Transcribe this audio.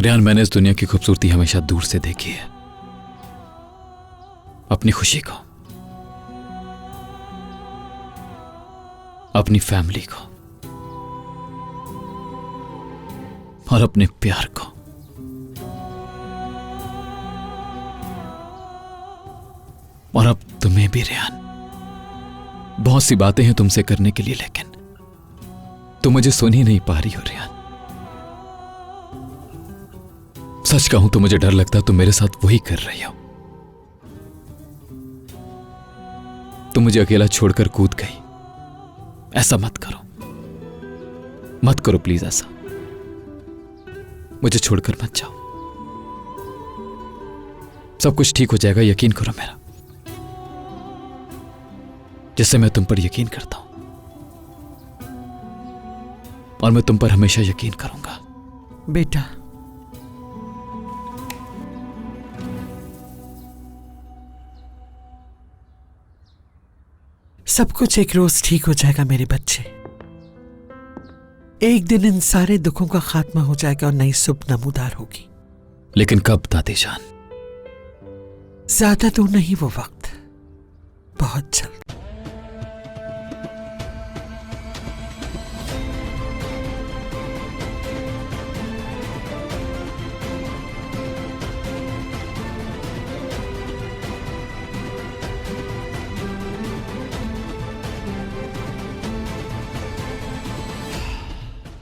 रेहान, मैंने इस दुनिया की खूबसूरती हमेशा दूर से देखी है। अपनी खुशी को, अपनी फैमिली को और अपने प्यार को। और अब तुम्हें भी रेहान, बहुत सी बातें हैं तुमसे करने के लिए, लेकिन तुम मुझे सुन ही नहीं पा रही हो रेहान। सच कहूं तो मुझे डर लगता है तुम मेरे साथ वही कर रही हो। तुम मुझे अकेला छोड़कर कूद गई। ऐसा मत करो, मत करो प्लीज ऐसा। मुझे छोड़कर मत जाओ। सब कुछ ठीक हो जाएगा, यकीन करो मेरा, जिससे मैं तुम पर यकीन करता हूं। और मैं तुम पर हमेशा यकीन करूंगा। बेटा, सब कुछ एक रोज ठीक हो जाएगा मेरे बच्चे। एक दिन इन सारे दुखों का खात्मा हो जाएगा और नई सुबह नमूदार होगी। लेकिन कब दादी जान? ज्यादा दूर नहीं वो वक्त, बहुत जल्द।